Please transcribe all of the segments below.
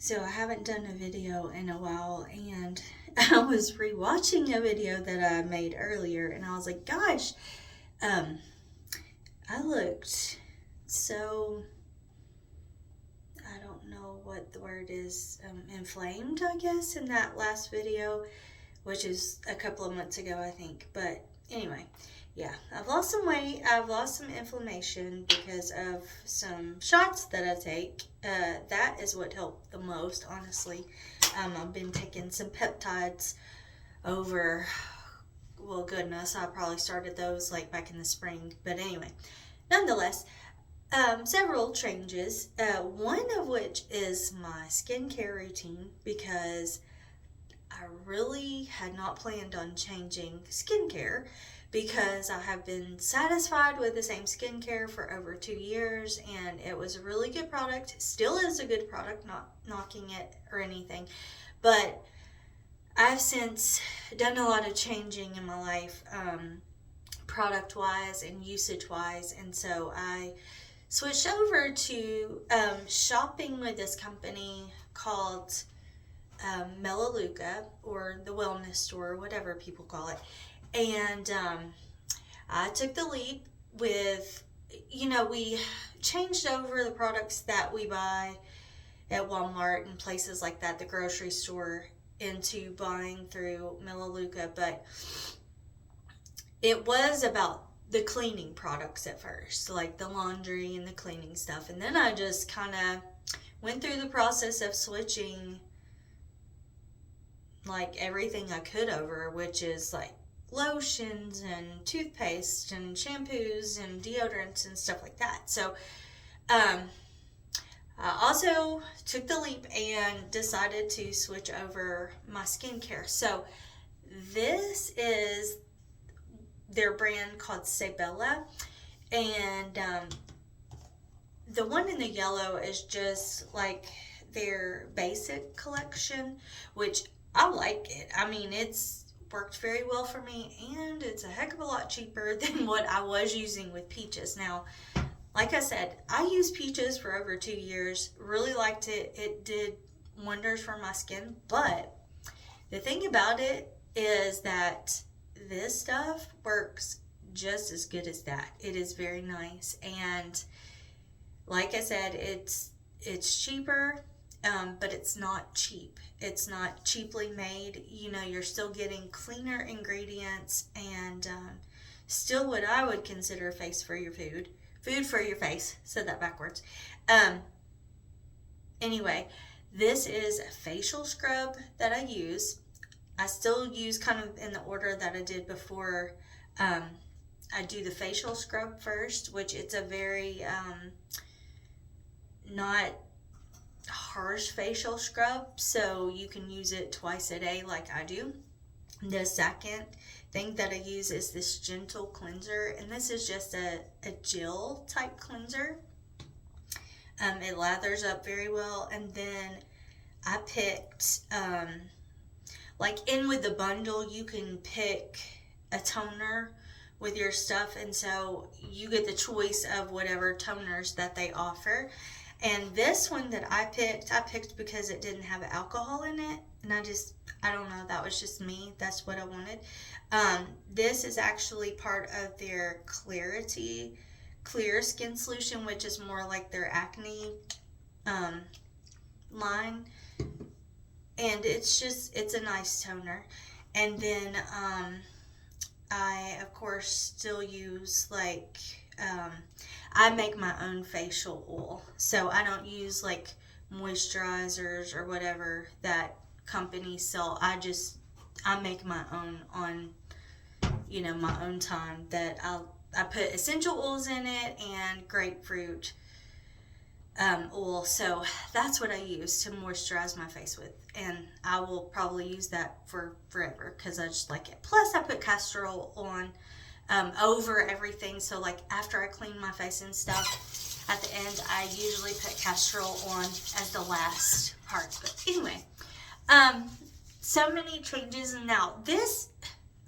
So I haven't done a video in a while, and I was rewatching a video that I made earlier, and I was like, gosh, um, I looked so, I don't know what the word is, inflamed, I guess, in that last video, which is a couple of months ago, I think. But anyway, yeah, I've lost some weight. I've lost some inflammation because of some shots that I take. That is what helped the most, honestly. I've been taking some peptides over, well, goodness, I probably started those like back in the spring. But anyway, nonetheless, several changes. One of which is my skincare routine because I really had not planned on changing skincare because I have been satisfied with the same skincare for over 2 years, and it was a really good product. Still is a good product, not knocking it or anything. But I've since done a lot of changing in my life, product wise and usage wise, and so I switched over to shopping with this company called Melaleuca, or the wellness store, whatever people call it. And I took the leap with, we changed over the products that we buy at Walmart and places like that, the grocery store, into buying through Melaleuca. But it was about the cleaning products at first, like the laundry and the cleaning stuff. And then I just kind of went through the process of switching like everything I could over, which is like lotions and toothpaste and shampoos and deodorants and stuff like that. So I also took the leap and decided to switch over my skincare. So this is their brand called Sebella, and the one in the yellow is just like their basic collection, which I like it. I mean, it's worked very well for me, and it's a heck of a lot cheaper than what I was using with Peaches. Now, like I said, I used Peaches for over 2 years. Really liked it. It did wonders for my skin. But the thing about it is that this stuff works just as good as that. It is very nice. And like I said, it's cheaper, but it's not cheap. It's not cheaply made. You're still getting cleaner ingredients and still what I would consider face for your food. Food for your face. Said that backwards. Anyway, this is a facial scrub that I use. I still use kind of in the order that I did before. I do the facial scrub first, which it's a very not harsh facial scrub, so you can use it twice a day like I do. The second thing that I use is this gentle cleanser, and this is just a gel type cleanser. It lathers up very well. And then I picked like in with the bundle, you can pick a toner with your stuff, and so you get the choice of whatever toners that they offer. And this one that I picked because it didn't have alcohol in it, and I don't know, that was just me. That's what I wanted. This is actually part of their Clarity Clear Skin Solution, which is more like their acne line. And it's a nice toner. And then I, of course, still use I make my own facial oil. So I don't use like moisturizers or whatever that companies sell. I make my own on, my own time, that I put essential oils in it and grapefruit oil. So that's what I use to moisturize my face with, and I will probably use that for forever because I just like it. Plus I put castor oil on over everything, so like after I clean my face and stuff, at the end I usually put castor oil on as the last part. But anyway, so many changes. And now this,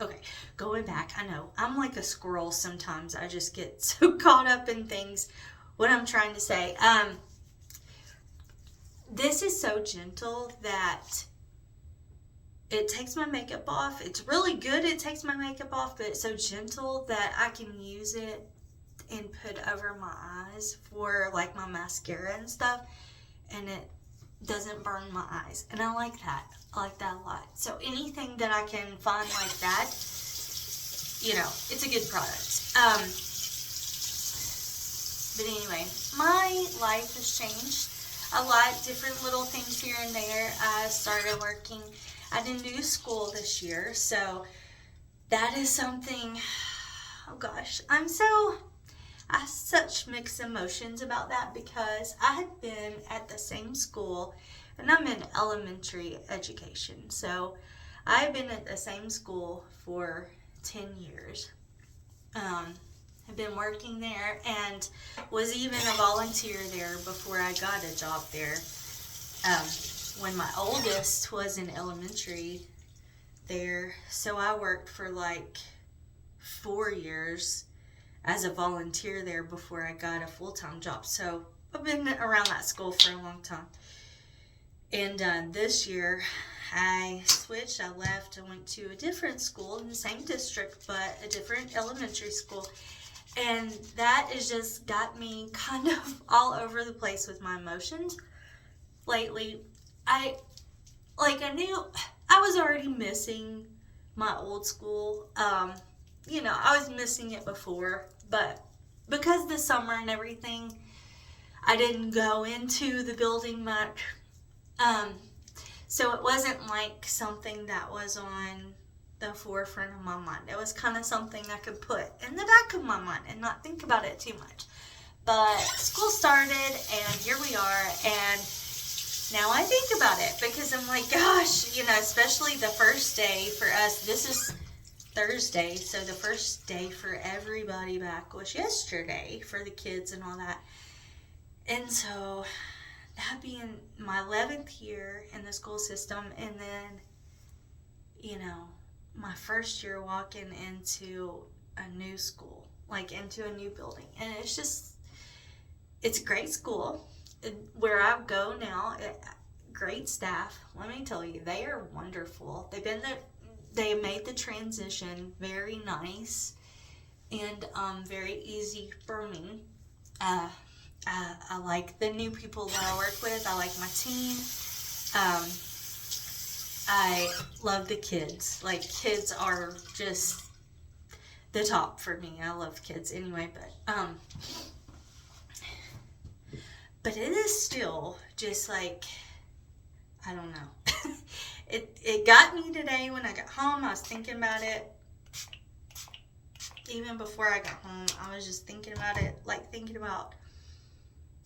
okay, going back, I know I'm like a squirrel sometimes. I just get so caught up in things, what I'm trying to say. this is so gentle that it takes my makeup off. It's really good. It takes my makeup off, but it's so gentle that I can use it and put over my eyes for like my mascara and stuff, and it doesn't burn my eyes. And I like that. I like that a lot. So anything that I can find like that, you know, it's a good product. But anyway, my life has changed a lot. Different little things here and there. I started working at a new school this year, so that is something, oh gosh, I have such mixed emotions about that, because I had been at the same school, and I'm in elementary education, so I've been at the same school for 10 years. I've been working there and was even a volunteer there before I got a job there. When my oldest was in elementary there, so I worked for like 4 years as a volunteer there before I got a full-time job. So I've been around that school for a long time. And this year I switched. I left. I went to a different school in the same district, but a different elementary school. And that has just got me kind of all over the place with my emotions lately. I knew I was already missing my old school. You know, I was missing it before, but because the summer and everything, I didn't go into the building much. So it wasn't like something that was on the forefront of my mind. It was kind of something I could put in the back of my mind and not think about it too much. But school started, and here we are, and now I think about it, because I'm like, gosh, you know, especially the first day for us. This is Thursday, so the first day for everybody back was yesterday for the kids and all that. And so that being my 11th year in the school system, and then, you know, my first year walking into a new school, like into a new building. And it's a great school. Where I go now, great staff. Let me tell you, they are wonderful. They made the transition very nice and very easy for me. I like the new people that I work with. I like my team. I love the kids. Like, kids are just the top for me. I love kids anyway, but it is still just like, I don't know. It got me today when I got home. I was thinking about it. Even before I got home, I was just thinking about it. Like, thinking about,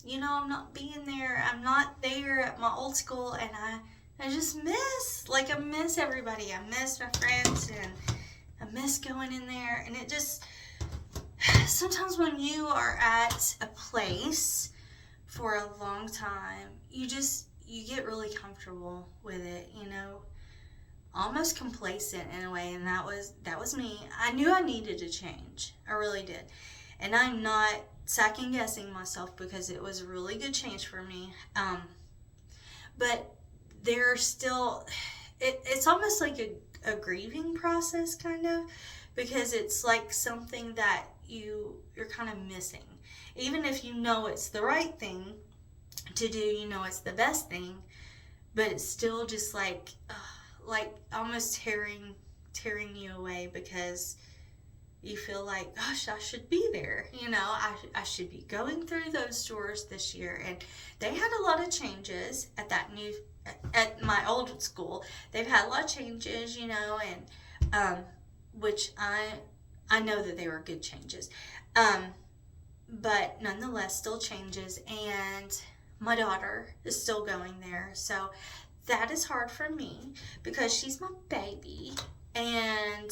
you know, I'm not being there. I'm not there at my old school, and I just miss, like, I miss everybody. I miss my friends, and I miss going in there. And it just, sometimes when you are at a place for a long time, you get really comfortable with it, you know, almost complacent in a way. And that was me. I knew I needed to change. I really did. And I'm not second guessing myself, because it was a really good change for me. But there's still, it's almost like a grieving process, kind of, because it's like something that you're kind of missing. Even if you know it's the right thing to do, you know it's the best thing, but it's still just like almost tearing you away, because you feel like, gosh, I should be there. You know, I should be going through those doors this year. And they had a lot of changes at my old school. They've had a lot of changes, you know, and which I know that they were good changes. But nonetheless, still changes, and my daughter is still going there. So that is hard for me, because she's my baby, and,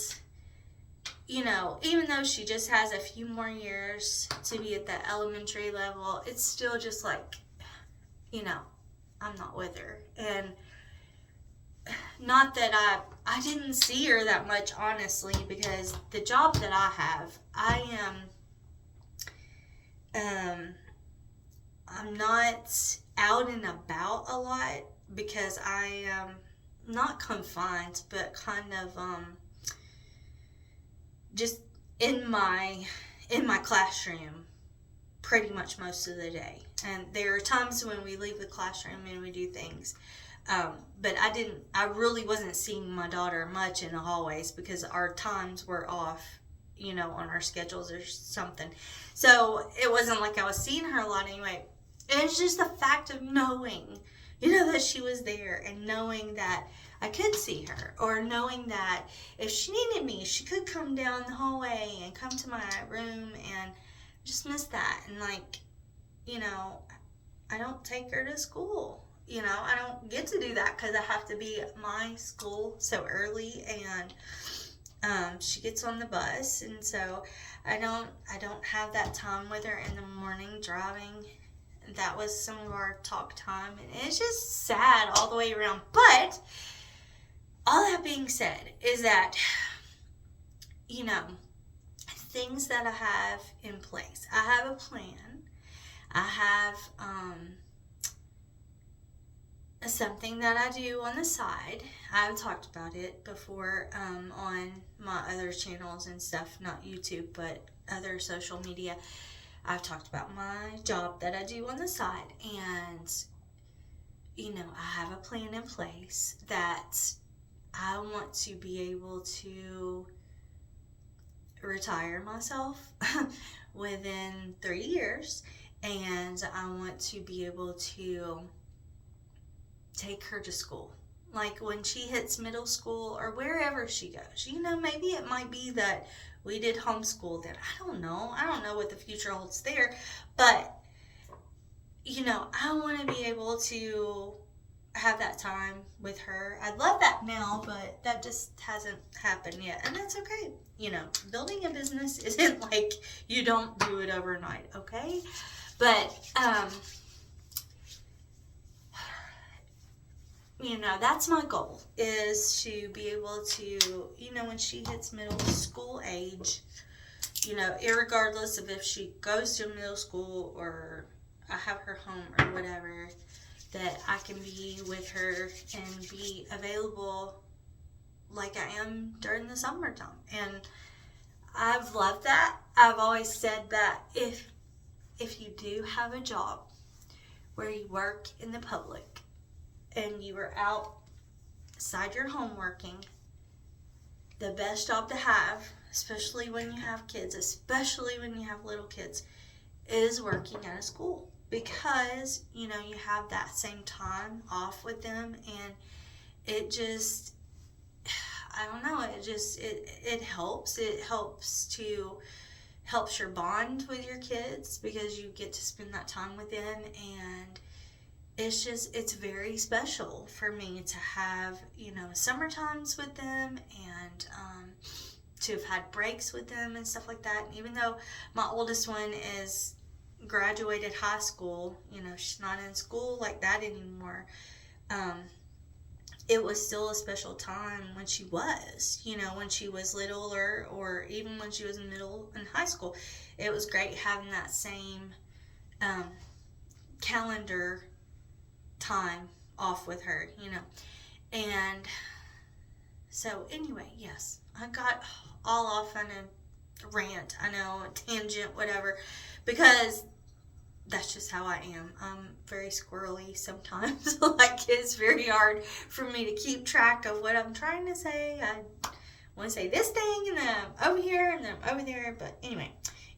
you know, even though she just has a few more years to be at the elementary level, it's still just like, you know, I'm not with her. And not that I didn't see her that much, honestly, because the job that I have, I'm not out and about a lot because I am not confined, but kind of just in my classroom pretty much most of the day. And there are times when we leave the classroom and we do things. But I really wasn't seeing my daughter much in the hallways because our times were off, on our schedules or something. So it wasn't like I was seeing her a lot anyway. It's just the fact of knowing, that she was there, and knowing that I could see her, or knowing that if she needed me, she could come down the hallway and come to my room, and just miss that. And I don't take her to school. I don't get to do that because I have to be at my school so early, and she gets on the bus, and so I don't have that time with her in the morning driving. That was some of our talk time, and it's just sad all the way around. But all that being said is that, things that I have in place. I have a plan. I have something that I do on the side. I've talked about it before on my other channels and stuff, not YouTube, but other social media. I've talked about my job that I do on the side, and I have a plan in place that I want to be able to retire myself within 3 years, and I want to be able to take her to school. Like when she hits middle school or wherever she goes, maybe it might be that we did homeschool then. I don't know. I don't know what the future holds there, but I want to be able to have that time with her. I'd love that now, but that just hasn't happened yet, and that's okay. Building a business isn't like you don't do it overnight, okay? But that's my goal, is to be able to, when she hits middle school age, irregardless of if she goes to middle school or I have her home or whatever, that I can be with her and be available like I am during the summertime. And I've loved that. I've always said that if you do have a job where you work in the public and you are outside your home working, the best job to have, especially when you have kids, especially when you have little kids, is working at a school. Because, you have that same time off with them, and it just, I don't know, it helps. It helps your bond with your kids because you get to spend that time with them, and it's very special for me to have, summer times with them, and to have had breaks with them and stuff like that. And even though my oldest one is graduated high school, she's not in school like that anymore, it was still a special time when she was, when she was little, or even when she was in middle and high school. It was great having that same calendar time off with her, and so anyway, yes, I got all off on a rant, I know, a tangent, whatever, because that's just how I am. I'm very squirrely sometimes. Like, it's very hard for me to keep track of what I'm trying to say. I want to say this thing, and then I'm over here, and then I'm over there. But anyway,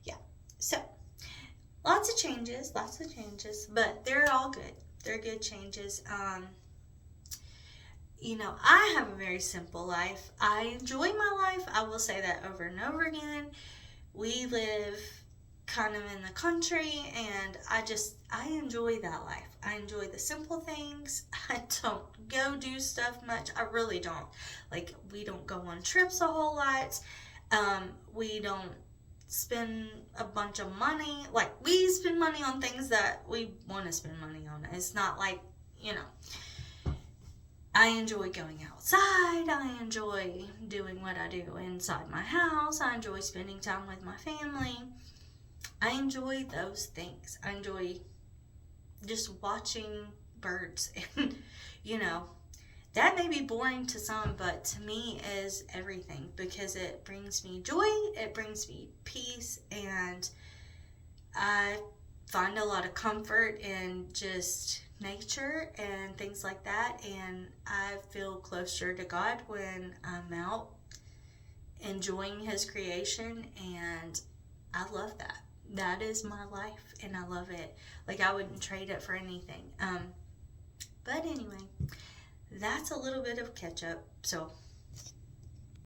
yeah. So, lots of changes, but they're all good. They're good changes. I have a very simple life. I enjoy my life. I will say that over and over again. We live kind of in the country, and I enjoy that life. I enjoy the simple things. I don't go do stuff much. I really don't. Like, we don't go on trips a whole lot. We don't spend a bunch of money. Like, we spend money on things that we want to spend money on. It's not like, I enjoy going outside. I enjoy doing what I do inside my house. I enjoy spending time with my family. I enjoy those things. I enjoy just watching birds. And, you know, that may be boring to some, but to me is everything, because it brings me joy, it brings me peace, and I find a lot of comfort in just nature and things like that. And I feel closer to God when I'm out enjoying His creation, and I love that. That is my life, and I love it. Like, I wouldn't trade it for anything. But anyway, that's a little bit of catch up. So